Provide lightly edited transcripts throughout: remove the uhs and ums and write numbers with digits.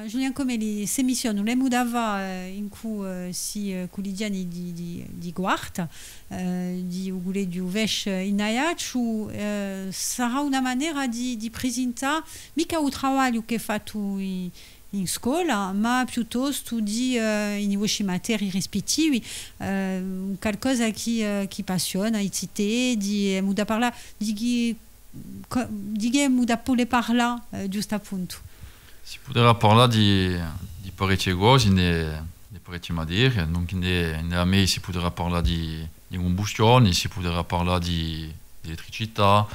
Julien Comeli, s'émissionne, lei mudava in cui si culidiani di Guart, di ugule di Uvesh in Ayacciu, sarà una maniera di presentare mica un lavoro che fa tu in scuola, ma piuttosto di in vostri materi rispettivi, qualcosa che passiona, te, di muda parla, di muda pole parla, giusto appunto. Si potrà parlare di parecchie cose, di parecchie materie, donc a me si potrà parlare di combustione, si potrà parlare di elettricità,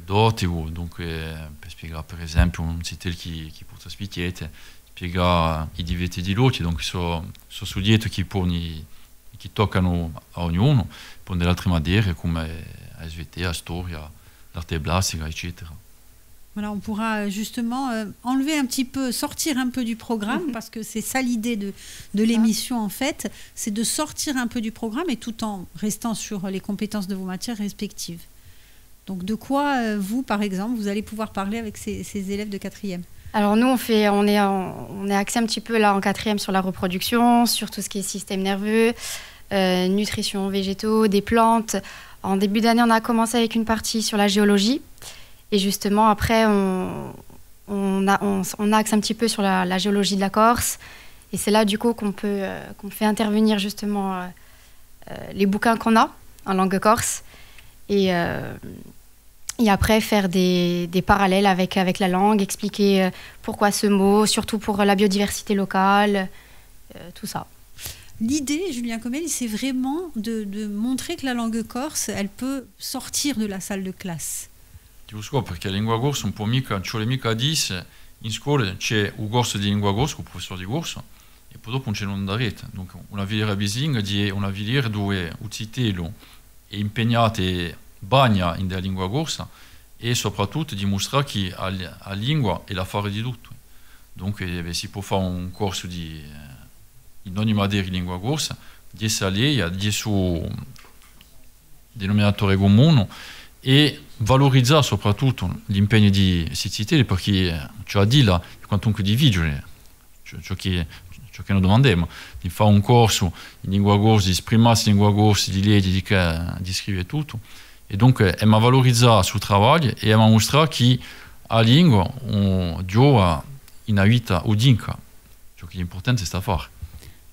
d'OTU, donc per spiegare per esempio un sito che porta spicchiette, spiegare i diritti di luce, donc sono soggetti che toccano a ognuno, poi delle altre materie come SVT, storia, l'arte plastica, eccetera. Voilà, on pourra justement enlever un petit peu, sortir un peu du programme, parce que c'est ça l'idée de l'émission en fait, c'est de sortir un peu du programme et tout en restant sur les compétences de vos matières respectives. Donc de quoi, vous par exemple, vous allez pouvoir parler avec ces élèves de 4e? Alors nous, on est axé un petit peu là en 4e sur la reproduction, sur tout ce qui est système nerveux, nutrition végétaux, des plantes. En début d'année, on a commencé avec une partie sur la géologie. Et justement, après, on axe un petit peu sur la géologie de la Corse. Et c'est là, du coup, qu'on fait intervenir justement les bouquins qu'on a en langue corse. Et après, faire des parallèles avec la langue, expliquer pourquoi ce mot, surtout pour la biodiversité locale, tout ça. L'idée, Julien Comeli, c'est vraiment de montrer que la langue corse, elle peut sortir de la salle de classe. Ti lo perché la lingua corsa un po' mica, non c'è mica a dire, in scuola c'è un corso di lingua corsa con il professore di corso e poi dopo non c'è una rete. Donc una filiera bisinga è una filiera dove il citello è impegnato e bagna in della lingua corsa e soprattutto dimostra che la lingua è la fare di tutto. Donc si può fare un corso in ogni materia di lingua corsa, 10 allee, 10 denominatore comune e valorizzare soprattutto l'impegno di citare perché ci ha detto quantunque di vigile ciò che noi domandiamo di fare un corso in lingua corsa, di esprimersi in lingua corsa, di leggere, di scrivere tutto e dunque è valorizzare il suo lavoro e è mostrare che la lingua Dio in una vita udinca ciò che è importante è sta fare.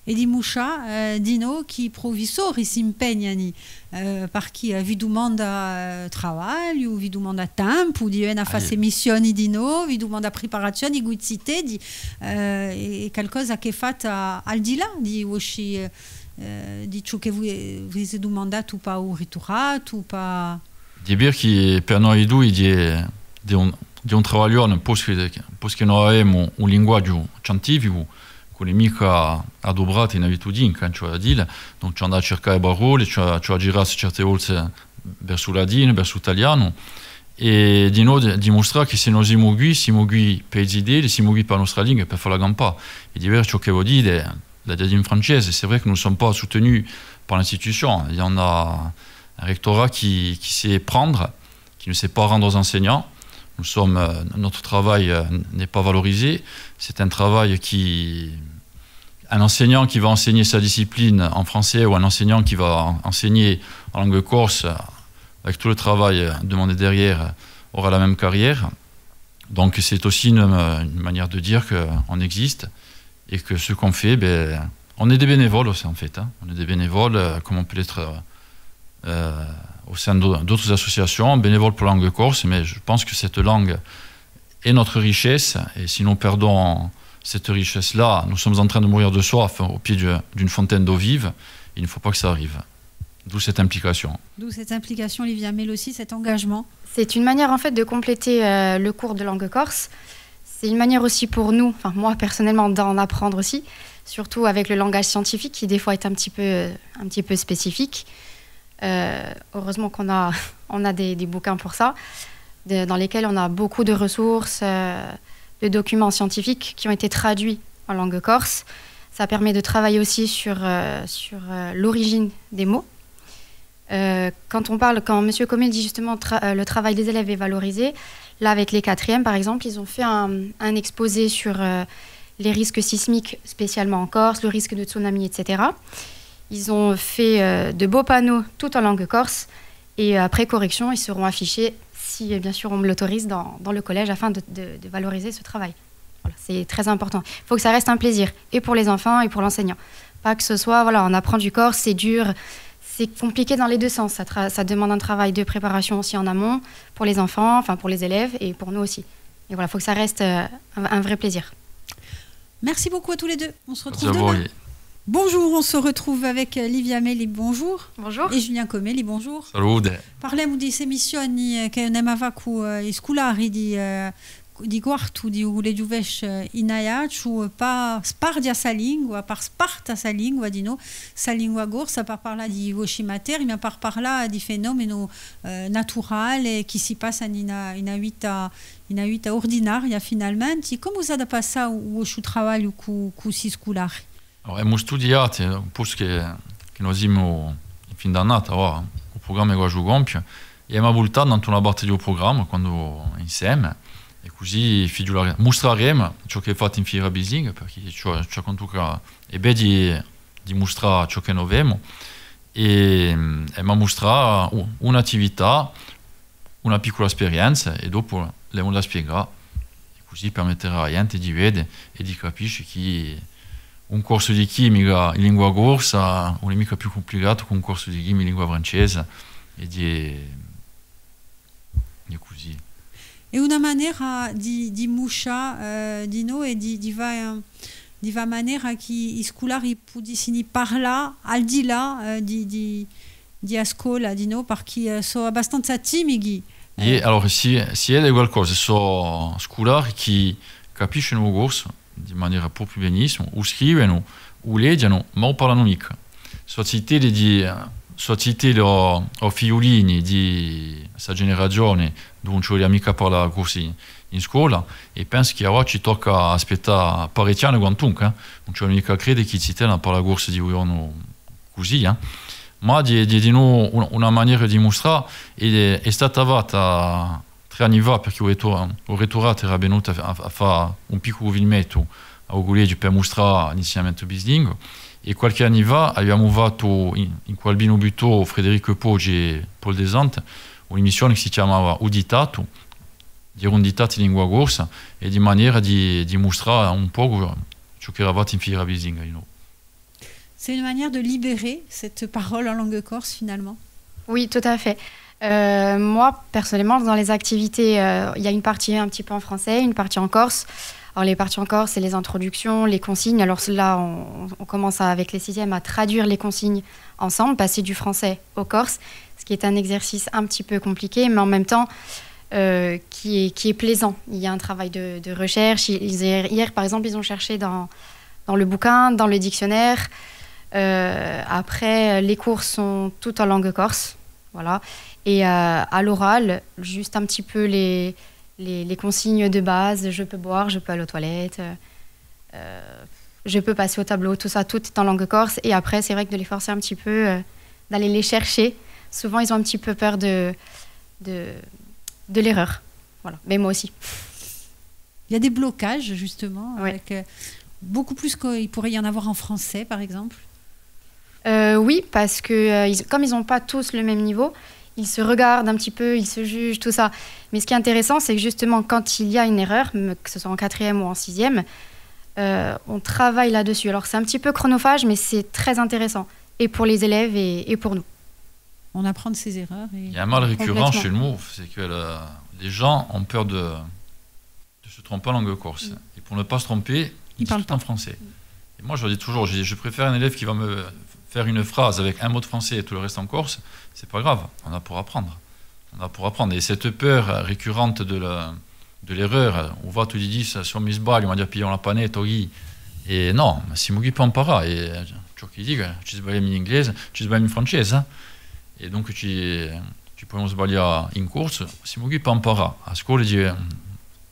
E di Muscia, Dino, che professori si impegnano perché vi domanda lavoro, vi domanda tempo, di venire a fare missioni di noi, vi domanda preparazione, guidite, e qualcosa che fate al di là di ciò che vi avete domandato o riturato, pa... Di dire che per noi due di un lavoro perché noi abbiamo un linguaggio scientifico con le mica adobrate in abitudini, cioè a dire, donc ci andare a cercare parole, ci a girare certe volte verso ladino, verso italiano, e di noi dimostrare che se noi siamo qui per le idee, siamo qui per la nostra lingua, per fare la gampa. E di dire ciò che vuol dire, la dire in francese, c'est vrai que nous ne sommes pas soutenus par l'institution. Il y en a un rectorat qui sait prendre, qui ne sait pas rendre aux enseignants. Notre travail n'est pas valorisé. C'est un travail un enseignant qui va enseigner sa discipline en français ou un enseignant qui va enseigner en langue corse, avec tout le travail demandé derrière, aura la même carrière. Donc c'est aussi une manière de dire qu'on existe et que ce qu'on fait, on est des bénévoles aussi en fait. On est des bénévoles comme on peut l'être au sein d'autres associations, bénévoles pour la langue corse, mais je pense que cette langue est notre richesse, et si nous perdons cette richesse-là, nous sommes en train de mourir de soif au pied d'une fontaine d'eau vive, il ne faut pas que ça arrive. D'où cette implication. D'où cette implication, Olivia Melossi, cet engagement. C'est une manière en fait de compléter le cours de langue corse. C'est une manière aussi pour nous, enfin moi personnellement, d'en apprendre aussi, surtout avec le langage scientifique qui des fois est un petit peu spécifique. Heureusement qu'on a des bouquins pour ça, dans lesquels on a beaucoup de ressources, de documents scientifiques qui ont été traduits en langue corse. Ça permet de travailler aussi sur l'origine des mots. Quand M. Comel dit justement le travail des élèves est valorisé, là avec les 4e par exemple, ils ont fait un exposé sur les risques sismiques, spécialement en Corse, le risque de tsunami, etc. Ils ont fait de beaux panneaux tout en langue corse et après correction, ils seront affichés, si bien sûr on me l'autorise, dans le collège afin de valoriser ce travail. Voilà, c'est très important. Il faut que ça reste un plaisir, et pour les enfants et pour l'enseignant. Pas que ce soit, voilà, on apprend du corse, c'est dur, c'est compliqué dans les deux sens. Ça demande un travail de préparation aussi en amont pour les enfants, enfin pour les élèves et pour nous aussi. Et voilà, il faut que ça reste un vrai plaisir. Merci beaucoup à tous les deux. On se retrouve demain. Bonjour, on se retrouve avec Livia Meli, bonjour. Bonjour. Et Julien Comeli, bonjour. Salute. Parliamo di emissioni che nemavaku scolari di quartu di ule giuvesh inaiaciu pa spardia sa lingua, par sparta sa lingua dino, sa lingua gorsa par parla di voci materi, ma par parla di fenomeno naturale che si passa in una vita ordinaria finalmente. Come usate passa o trabalho cu si scolari? Allora, abbiamo studiato, posto che noi siamo in fin d'annata, il programma che abbiamo compiuto, e abbiamo voltato in una parte del programma, quando insieme, e così mostreremo ciò che è fatto in Fiera Bising, perché ciò con tutto è bene di mostrare ciò che noi abbiamo, e abbiamo mostrato un'attività, una piccola esperienza, e dopo la spiegare, e così permetterà a gente di vedere e di capire che un corso di chimica in lingua corsa non è mica più complicato che un corso di chimica in lingua francese e di così. È una maniera di muscia di noi e di va maniera che i scolari possano parlare al di là di scuola di noi perché sono abbastanza timidi. E allora si è qualcosa, sono scolari che capiscono il corso di maniera proprio benissimo, o scrivono, o leggono, ma non parlano mica. Sono citati o figliolini di questa generazione dove non c'è mica parlare corsi in scuola e penso che ora ci tocca aspettare parecchiano quantunque, non c'è mica credere che ci tengano a parlare corsi di un così, ma di noi una maniera di mostrare è stata fatta 3 anni fa perché ho ritrovato era venuto a fare un piccolo filmetto a Collegio per mostrare l'insegnamento bilingue e qualche anno fa abbiamo fatto in quel Albino Butò, Federico Poggi e Paul Desante un'emissione che si chiamava Uditato, di un ditato in lingua corsa e di maniera di mostrare un po' ciò che era fatto in Fiera Bilingue. C'est une manière de libérer cette parole en langue corse finalement. Oui, tout à fait. Moi, personnellement, dans les activités, il y a une partie un petit peu en français, une partie en corse. Alors, les parties en corse, c'est les introductions, les consignes. Alors là, on commence avec les 6e à traduire les consignes ensemble, passer du français au corse, ce qui est un exercice un petit peu compliqué, mais en même temps qui est plaisant. Il y a un travail de recherche. Hier, par exemple, ils ont cherché dans le bouquin, dans le dictionnaire. Après, les cours sont tout en langue corse. Voilà. Et à l'oral, juste un petit peu les consignes de base. Je peux boire, je peux aller aux toilettes, je peux passer au tableau, tout ça, tout est en langue corse. Et après, c'est vrai que de les forcer un petit peu, d'aller les chercher. Souvent, ils ont un petit peu peur de l'erreur. Voilà. Mais moi aussi. Il y a des blocages, justement, oui. Avec beaucoup plus qu'il pourrait y en avoir en français, par exemple. Oui, parce que comme ils n'ont pas tous le même niveau, ils se regardent un petit peu, ils se jugent, tout ça. Mais ce qui est intéressant, c'est que justement, quand il y a une erreur, que ce soit en 4e ou en 6e, on travaille là-dessus. Alors, c'est un petit peu chronophage, mais c'est très intéressant, et pour les élèves et pour nous. On apprend de ses erreurs. Il y a un mal récurrent chez nous, c'est que les gens ont peur de se tromper en langue corse. Et pour ne pas se tromper, ils parlent en français. Et moi, je dis toujours, je préfère un élève qui va me faire une phrase avec un mot de français et tout le reste en corse, c'est pas grave, on a pour apprendre. Et cette peur récurrente de l'erreur, on va tout dire, si on mi sbaglio, on va dire pigliamo la panetta, et non, si mi pas impara, et ciò che dico, ci sbagliamo in inglese, ci sbagliamo in francese, et donc ci possiamo sbagliare in corso, si mi pas impara, a scuola di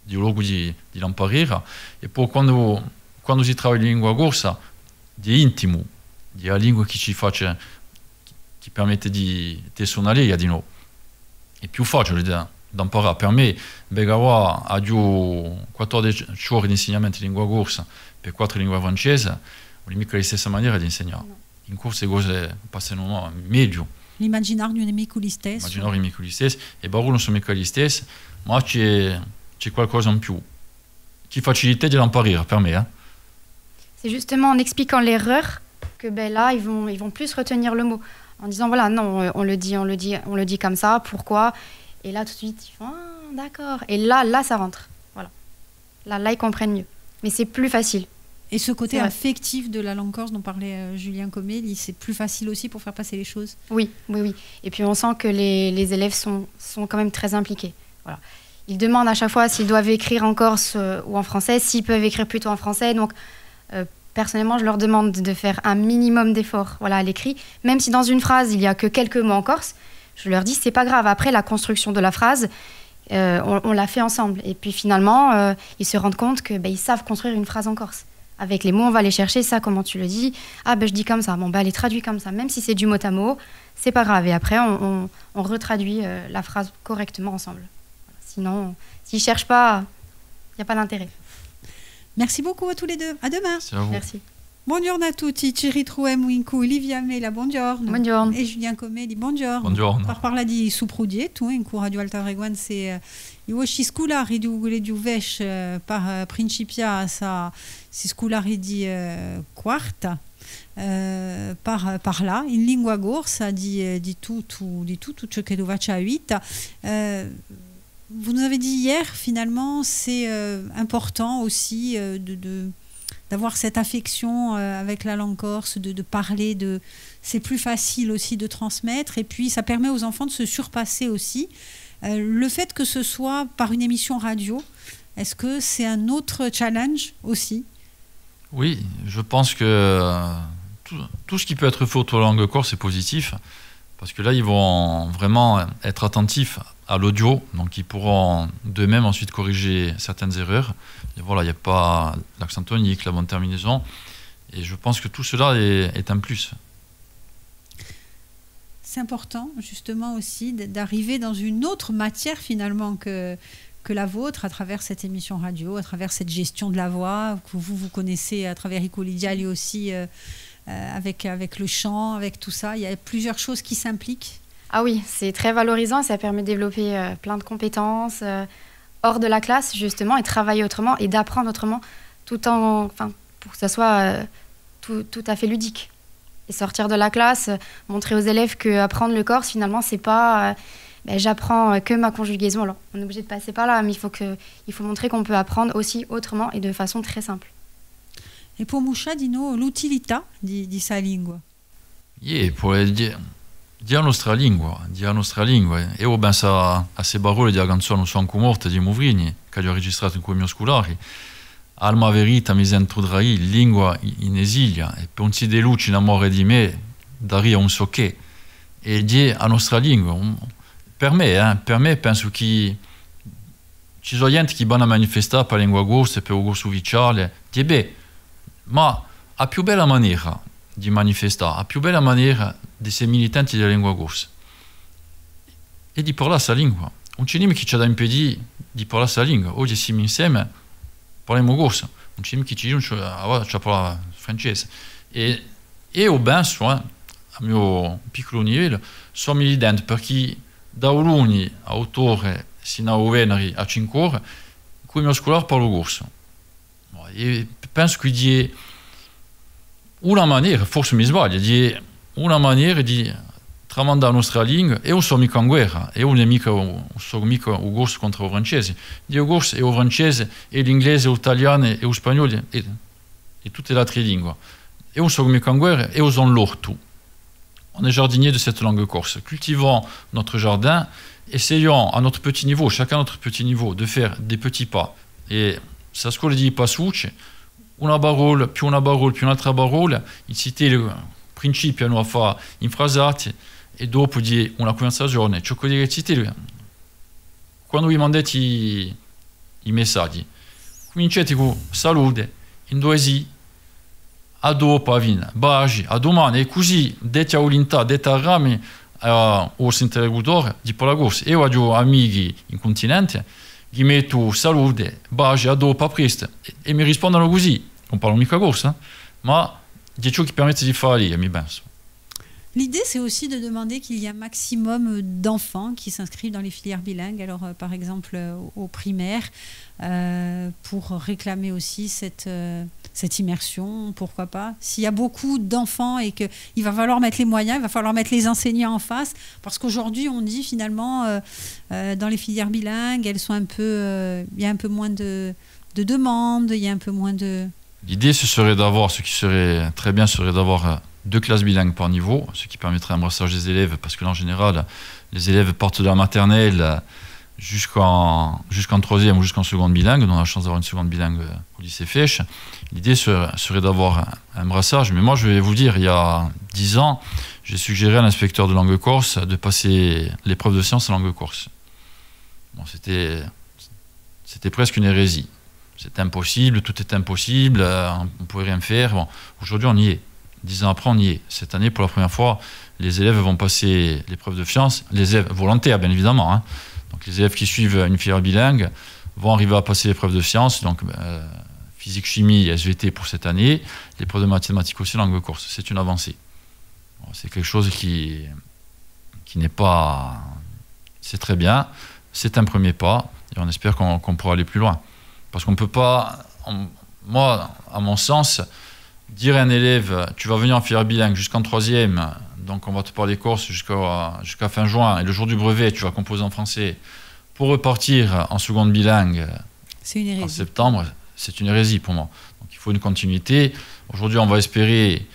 luogo di l'imparare, e poi quando si trova in lingua corsa, di intimo, di una lingua che ci permette di suonare di noi. È più facile d'imparare. Per me, Begawa ha giù 14 ore di insegnamento di lingua corsa per 4 lingue francesi, non è mica la stessa maniera di insegnare. No. In corso le cose passano meglio. L'immaginario non è mica gli stessi. L'immaginario non è mica gli stessi, e Barolo non sono mica gli stessi, ma c'è qualcosa in più. Qui facilite de l'imparare, per me. C'est justement en expliquant l'erreur que là, ils vont plus retenir le mot. En disant, voilà, non, on le dit comme ça, pourquoi? Et là, tout de suite, ils font, ah, d'accord. Et là, ça rentre. Voilà. Là, ils comprennent mieux. Mais c'est plus facile. Et ce côté affectif de la langue corse dont parlait Julien Comé, c'est plus facile aussi pour faire passer les choses. Oui. Et puis, on sent que les élèves sont quand même très impliqués. Voilà. Ils demandent à chaque fois s'ils doivent écrire en corse ou en français, s'ils peuvent écrire plutôt en français. Donc, personnellement, je leur demande de faire un minimum d'efforts à l'écrit. Même si dans une phrase, il n'y a que quelques mots en corse, je leur dis, c'est pas grave. Après, la construction de la phrase, on l'a fait ensemble. Et puis finalement, ils se rendent compte qu'ils savent construire une phrase en corse. Avec les mots, on va aller chercher ça, comment tu le dis. Ah, je dis comme ça. Bon, elle est traduite comme ça. Même si c'est du mot à mot, c'est pas grave. Et après, on retraduit la phrase correctement ensemble. Sinon, s'ils ne cherchent pas, il n'y a pas d'intérêt. Merci beaucoup à tous les deux. À demain. Merci. Buongiorno a tutti, ci ritroviamo in cui Livia Mela, buongiorno. Buongiorno. E Julien Comé, buongiorno. Buongiorno. Parla di suprudietu, in cui Radio Alta Reguan se i vostri scolari di uvesh par principia sa si scolari di quarta par là, in lingua gorsa di tutto ciò che doveva a 8. Vous nous avez dit hier, finalement, c'est important aussi d'avoir cette affection avec la langue corse, de parler, c'est plus facile aussi de transmettre, et puis ça permet aux enfants de se surpasser aussi. Le fait que ce soit par une émission radio, est-ce que c'est un autre challenge aussi? Oui, je pense que tout ce qui peut être fait autour de la langue corse est positif, parce que là, ils vont vraiment être attentifs à l'audio, donc ils pourront d'eux-mêmes ensuite corriger certaines erreurs. Et voilà, il n'y a pas l'accent tonique, la bonne terminaison, et je pense que tout cela est un plus. C'est important justement aussi d'arriver dans une autre matière finalement que la vôtre à travers cette émission radio, à travers cette gestion de la voix que vous connaissez à travers Ico Lidiali aussi, avec le chant, avec tout ça. Il y a plusieurs choses qui s'impliquent. Ah oui, c'est très valorisant, ça permet de développer plein de compétences hors de la classe justement, et travailler autrement et d'apprendre autrement, pour que ça soit tout à fait ludique. Et sortir de la classe, montrer aux élèves qu'apprendre le corse finalement c'est pas j'apprends que ma conjugaison. Alors on est obligé de passer par là, mais il faut montrer qu'on peut apprendre aussi autrement et de façon très simple. Et pour Musha, dis-nous l'utilità di sa lingua. Pour dire la nostra lingua. Io penso a queste parole della canzone Sono morta di Movrini, che ho registrato in quei miei scolari. Alma verita mi sento traì, lingua in esilio, e per un si de luce in amore di me, daria un so che. E di la nostra lingua. Per me penso che ci sono gente che vanno a manifestare per la lingua corsa, per il corso ufficiale, ma a più bella maniera di manifestare, a più bella maniera di essere militanti della lingua corsa e di parlare questa lingua. Non c'è niente che ci ha da impedire di parlare questa lingua. Oggi siamo insieme, parliamo corsa. Non c'è niente che ci dice che parla francese. E io penso, a mio piccolo livello, sono militante perché da lunedì a ottobre sino a venerdì a 5 ore, con il mio scolare parlo corsa. E penso che di una maniera, forse mi sbaglio, di una maniera di tramandare la nostra lingua. E non sono mica in guerra, e non sono mica il corso contro i francesi. Il corso è il francese, e l'inglese, l'italiano, e lo spagnolo, e tutte le altre lingue. E non sono mica in guerra, e non sono l'orto. On est jardinier de cette langue corse. Cultivons notre jardin, essayons à notre petit niveau, chacun à notre petit niveau, de faire des petits pas. Et sa scuola di passucci, una parola, più un'altra parola, il cite il principio a fare infrasati, e dopo di una conversazione, ciò che dire cite quando vi mandate i messaggi, cominciate con salute, in due sì, a dopo a vina, baci, a domani, e così, dette a volintà, dette a rami, os interlocutori di Polagos. Io ho amici in continente che metto salute, baci, a dopo, a presto, e mi rispondono così. Non parlo mica corsa, ma di ciò che permette di fare lì, mi penso. L'idée, c'est aussi de demander qu'il y ait un maximum d'enfants qui s'inscrivent dans les filières bilingues, alors par exemple au primaire, pour réclamer aussi cette immersion, pourquoi pas. S'il y a beaucoup d'enfants et qu'il va falloir mettre les moyens, il va falloir mettre les enseignants en face, parce qu'aujourd'hui, on dit finalement, dans les filières bilingues, elles sont un peu, il y a un peu moins de demandes, il y a un peu moins de... L'idée, ce qui serait très bien, serait d'avoir 2 classes bilingues par niveau, ce qui permettrait un brassage des élèves, parce que là, en général, les élèves partent de la maternelle jusqu'en 3e ou jusqu'en seconde bilingue, donc on a la chance d'avoir une seconde bilingue au lycée Fèche. L'idée serait d'avoir un brassage, mais moi, je vais vous dire, il y a 10 ans, j'ai suggéré à l'inspecteur de langue corse de passer l'épreuve de sciences en langue corse. Bon, c'était presque une hérésie. C'était impossible, tout est impossible, on ne pouvait rien faire. Bon, aujourd'hui, on y est. 10 ans après, on y est. Cette année, pour la première fois, les élèves vont passer l'épreuve de sciences, les élèves volontaires, bien évidemment. Hein. Donc, les élèves qui suivent une filière bilingue vont arriver à passer l'épreuve de sciences, donc physique, chimie, SVT pour cette année, l'épreuve de mathématiques aussi, langue corse. C'est une avancée. Bon, c'est quelque chose qui n'est pas... C'est très bien, c'est un premier pas, et on espère qu'on pourra aller plus loin. Parce qu'on ne peut pas... Moi, à mon sens... Dire à un élève, tu vas venir en filière bilingue jusqu'en 3e, donc on va te parler corse jusqu'à fin juin, et le jour du brevet, tu vas composer en français, pour repartir en seconde bilingue en septembre, c'est une hérésie pour moi. Donc il faut une continuité. Aujourd'hui, on va espérer,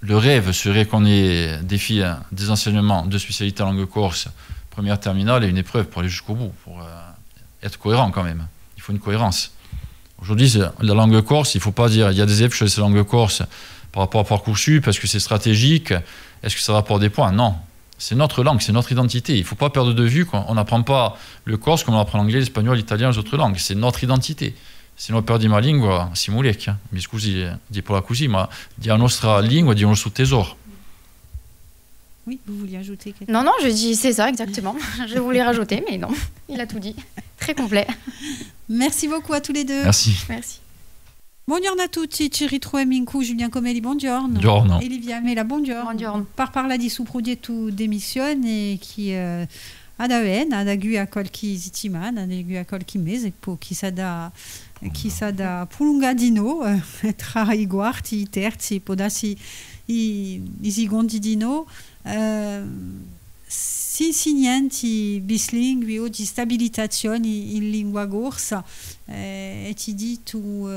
le rêve serait qu'on ait des enseignements de spécialité en langue corse, première terminale, et une épreuve pour aller jusqu'au bout, pour être cohérent quand même. Il faut une cohérence. Aujourd'hui, la langue corse, il ne faut pas dire il y a des élèves qui choisissent la langue corse par rapport à Parcoursup, parce que c'est stratégique, est-ce que ça rapporte des points? Non, c'est notre langue, c'est notre identité. Il ne faut pas perdre de vue qu'on n'apprend pas le corse comme on apprend l'anglais, l'espagnol, l'italien, les autres langues. C'est notre identité. Se non perdi ma lingua, si mulec. Mi scusi di parla così, ma di la nostra lingua, di nostro tesoro. Oui, vous vouliez ajouter quelque chose? Non, je dis c'est ça, exactement. Je voulais rajouter, mais non, il a tout dit. Très complet. Merci beaucoup à tous les deux. Merci. Buongiorno a tutti, ci ritroviamo in cui Giuliano Comelli, buongiorno. Buongiorno. E Livia Mela, buongiorno. Buongiorno. Parla di su progetto d'emissione che ad avena, ad agu a qualche settimana, ad agu a qualche mese, poi chissà da prolungadino tra i quarti, i terzi, può darsi i secondi dino. Si insegnanti bislingui o di stabilizzazione in lingua corsa e ti dico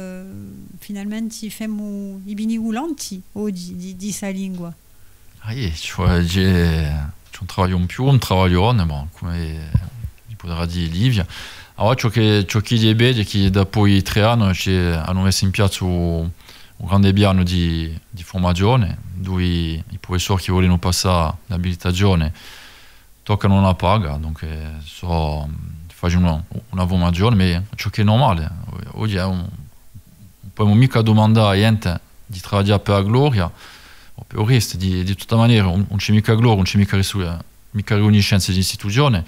finalmente femo i biniulanti o di sa lingua. Cioè, c'è un travaglio in più, un travaglio bon, come potrà dire Livia. Allora, ciò che è bello è che dopo i 3 anni hanno messo in piazza un grande piano di formazione, dove i professori che vogliono passare l'abilitazione toccano una paga, donc facciano una formazione, ma ciò che è normale. Oggi non possiamo mica domandare a gente di lavorare per la gloria, o per il resto, di tutta maniera, non c'è mica gloria, non c'è mica riconoscenza di istituzione.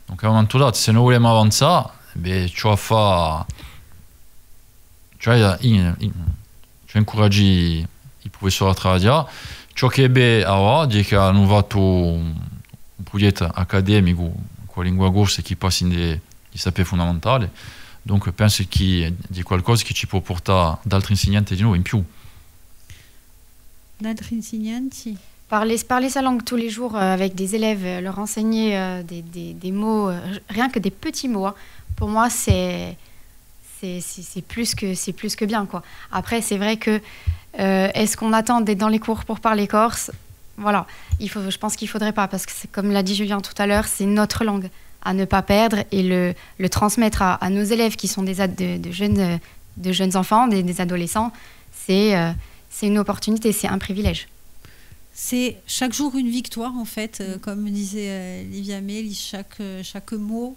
Donc a un momento dato, se noi vogliamo avanzare, ciò fa... Cioè, incoraggi i professori a lavorare. Ciò che è bello è che hanno fatto un progetto accademico con la lingua corsa che passa in dei saperi fondamentali. Donc penso che di qualcosa che ci può portare d'altri insegnanti di noi in più. D'altri insegnanti? Parler sa langue tous les jours avec des élèves, leur enseigner des mots, rien que des petits mots, hein. Pour moi c'est plus que bien, quoi. Après, c'est vrai que est-ce qu'on attend d'être dans les cours pour parler corse? Voilà, je pense qu'il ne faudrait pas, parce que c'est, comme l'a dit Julien tout à l'heure, c'est notre langue à ne pas perdre et le transmettre à nos élèves qui sont de jeunes enfants, des adolescents. C'est une opportunité, c'est un privilège. C'est chaque jour une victoire, en fait, comme disait Livia Meli, chaque mot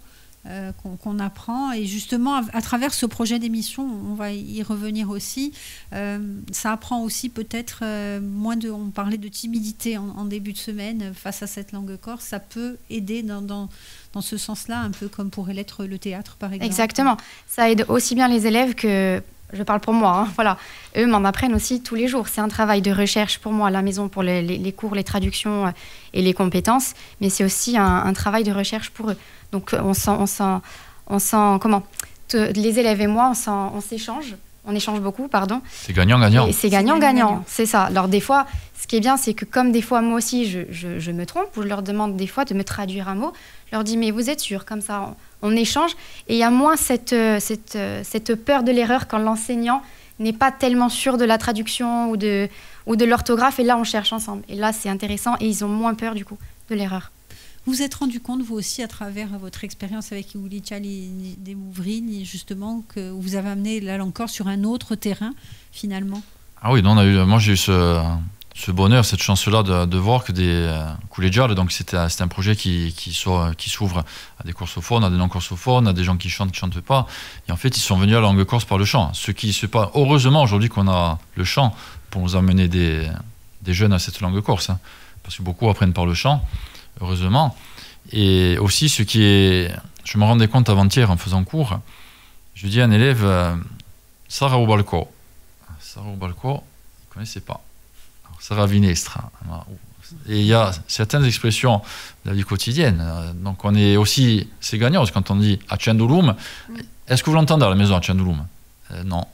qu'on apprend. Et justement, à travers ce projet d'émission, on va y revenir aussi, ça apprend aussi peut-être on parlait de timidité en début de semaine face à cette langue corse, ça peut aider dans ce sens-là, un peu comme pourrait l'être le théâtre, par exemple. Exactement. Ça aide aussi bien les élèves que, je parle pour moi, voilà. Eux m'en apprennent aussi tous les jours. C'est un travail de recherche pour moi à la maison, pour les cours, les traductions et les compétences, mais c'est aussi un travail de recherche pour eux. Donc on sent comment les élèves et moi, on s'échange. On échange beaucoup, pardon. C'est gagnant-gagnant. C'est gagnant-gagnant, c'est ça. Alors des fois, ce qui est bien, c'est que comme des fois, moi aussi, je me trompe, ou je leur demande des fois de me traduire un mot, je leur dis, mais vous êtes sûr? Comme ça, on échange. Et il y a moins cette peur de l'erreur quand l'enseignant n'est pas tellement sûr de la traduction ou de l'orthographe. Et là, on cherche ensemble. Et là, c'est intéressant et ils ont moins peur, du coup, de l'erreur. Vous vous êtes rendu compte, vous aussi, à travers votre expérience avec Iulichali de Mouvrini, justement, que vous avez amené là encore sur un autre terrain, finalement? Ah oui, moi j'ai eu ce bonheur, cette chance-là de voir que des collégiales, donc c'était un projet qui s'ouvre à des corsophones, à des non-corsophones, à des gens qui chantent, qui ne chantent pas. Et en fait, ils sont venus à la langue corse par le chant. Ce qui se passe, heureusement aujourd'hui qu'on a le chant pour nous amener des jeunes à cette langue corse, hein, parce que beaucoup apprennent par le chant. Heureusement. Et aussi, je me rendais compte avant-hier en faisant cours, je dis à un élève, Sara au balco. Sara au balco, il ne connaissait pas. Alors, Sara Vinestra. Et il y a certaines expressions de la vie quotidienne. Donc on est aussi, c'est gagnant, parce que quand on dit Acendulum, est-ce que vous l'entendez à la maison, Acendulum? Non.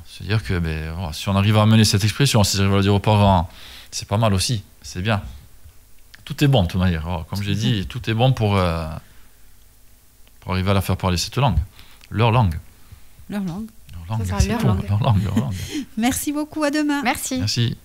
C'est-à-dire que voilà, si on arrive à amener cette expression, si on arrive à le dire aux parents, c'est pas mal aussi, c'est bien. Tout est bon de toute manière. Alors, comme j'ai dit, tout est bon pour arriver à la faire parler cette langue. Leur langue. Leur langue. Leur langue. Merci beaucoup, à demain. Merci.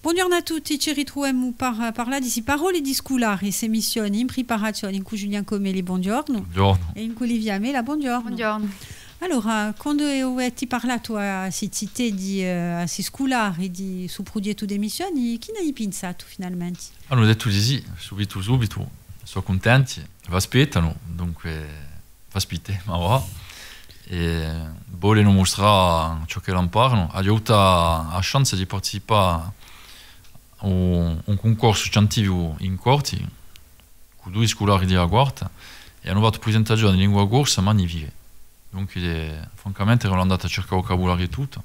Buongiorno a tutti, ci ritroviamo parlare di parole di scolari, se missioni in preparazione in cui Giulian Comeli, buongiorno. E in cui Livia Mela, buongiorno. Allora, quando avete parlato a cité di scolari su progetto di missioni, chi ne hai pensato finalmente? Hanno detto di sì, subito, sono contenti, vi aspettano, dunque vi aspettate, ma va. E vogliono mostrare ciò che loro parlano, aiuta a chance di partecipare a un concorso scientifico in corti, con 2 scolari di Aguarta, e hanno fatto presentazione in lingua corsa magnifiche. Donc, francamente, ero andato a cercare vocabolario e tutto.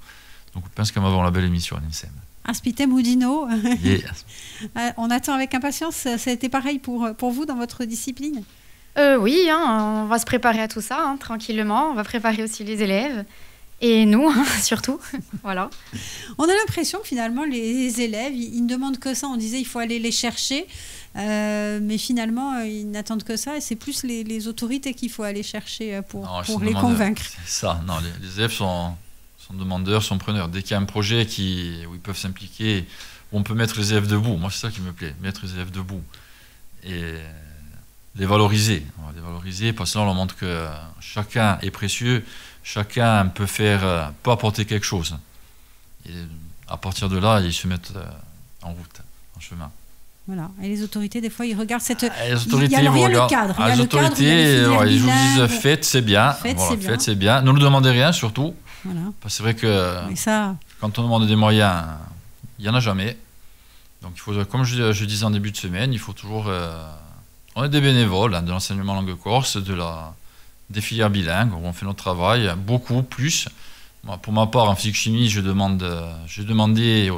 Donc, je pense qu'on va avoir la belle émission ensemble. Aspitem Udino. Yeah. On attend avec impatience. Ça a été pareil pour vous dans votre discipline? Oui, on va se préparer à tout ça, tranquillement. On va préparer aussi les élèves. Et nous, surtout. Voilà. On a l'impression que finalement, les élèves, ils ne demandent que ça. On disait il faut aller les chercher. Mais finalement, ils n'attendent que ça. Et c'est plus les autorités qu'il faut aller chercher pour les convaincre. C'est ça. Non, les élèves sont demandeurs, sont preneurs. Dès qu'il y a un projet où ils peuvent s'impliquer, où on peut mettre les élèves debout. Moi, c'est ça qui me plaît. Mettre les élèves debout. Et les valoriser. On va les valoriser parce que là, on leur montre que chacun est précieux. Chacun peut apporter quelque chose. Et à partir de là, ils se mettent en route, en chemin. Voilà. Et les autorités, des fois, ils regardent cette... Les autorités, il y a le cadre. Les autorités, ils vous disent faites, c'est bien. Faites, c'est bien. Ne nous demandez rien, surtout. Voilà. Parce que c'est vrai que quand on demande des moyens, il n'y en a jamais. Donc, il faut, comme je disais en début de semaine, il faut toujours... on est des bénévoles de l'enseignement langue corse, des filières bilingues, où on fait notre travail, beaucoup plus. Moi, pour ma part, en physique-chimie, j'ai demandé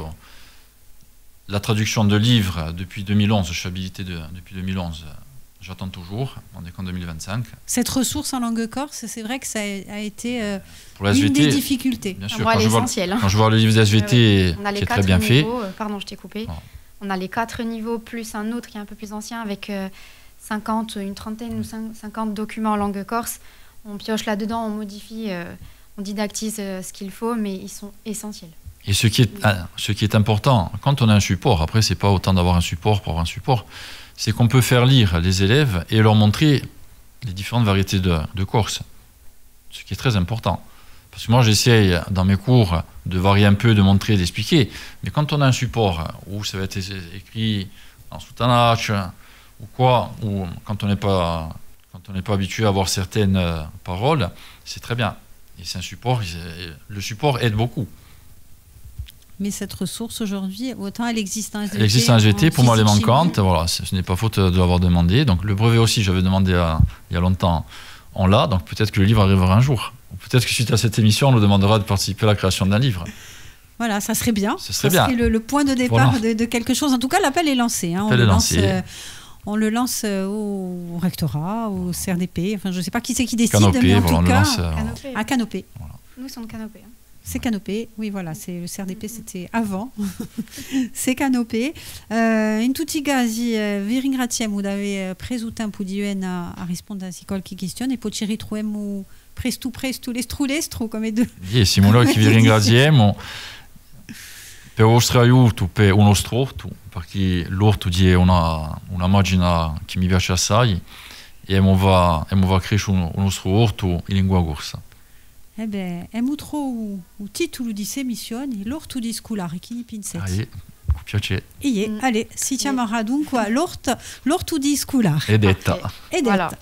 la traduction de livres depuis 2011, je suis habilité depuis 2011, j'attends toujours, on est qu'en 2025. Cette ressource en langue corse, c'est vrai que ça a été pour la SVT, une des difficultés. Bien sûr, quand je vois le livre de SVT qui est très bien fait. Pardon, je t'ai coupé. Oh. On a les 4 niveaux, plus un autre qui est un peu plus ancien, avec... 50, une trentaine ou 50 documents en langue corse. On pioche là-dedans, on modifie, on didactise ce qu'il faut, mais ils sont essentiels. Et ce qui est important, quand on a un support, après, c'est pas autant d'avoir un support pour avoir un support, c'est qu'on peut faire lire les élèves et leur montrer les différentes variétés de corse. Ce qui est très important. Parce que moi, j'essaye, dans mes cours, de varier un peu, de montrer, d'expliquer. Mais quand on a un support où ça va être écrit en soutanache, ou quand on quand on n'est pas habitué à voir certaines paroles, c'est très bien. Et c'est un support, le support aide beaucoup. Mais cette ressource aujourd'hui, autant elle existe en SVT. Elle existe en SVT, pour moi elle est manquante, voilà, ce n'est pas faute de l'avoir demandé. Donc le brevet aussi, j'avais demandé il y a longtemps, on l'a, donc peut-être que le livre arrivera un jour. Peut-être que suite à cette émission, on nous demandera de participer à la création d'un livre. Voilà, ça serait bien. Ce serait bien. Le point de départ de quelque chose. En tout cas, l'appel est lancé. Hein. On le lance au rectorat, au CRDP. Enfin, je ne sais pas qui c'est qui décide, Canopé, mais en voilà, tout cas, Canopé. à Canopé. Voilà. Nous sommes Canopé. Hein. C'est Canopé, oui, voilà, c'est le CRDP, c'était avant. C'est Canopé. In tutti i casi, vi ringraziamo d'aver preso tempo di a rispondere a qualche questione e poi ci ritroviamo presto l'estru, come due. Sì, siamo noi che vi ringraziamo per il vostro aiuto, per il nostro orto, perché l'orto è una macchina che mi piace assai e va crescere il nostro orto in lingua corsa. Eh bien, è molto il titolo di questa emissione, l'orto di scolare, chi ne pensate? Con piacere. Allez, si chiamerà dunque l'orto di scolare. È detta. Okay. È detta. Voilà.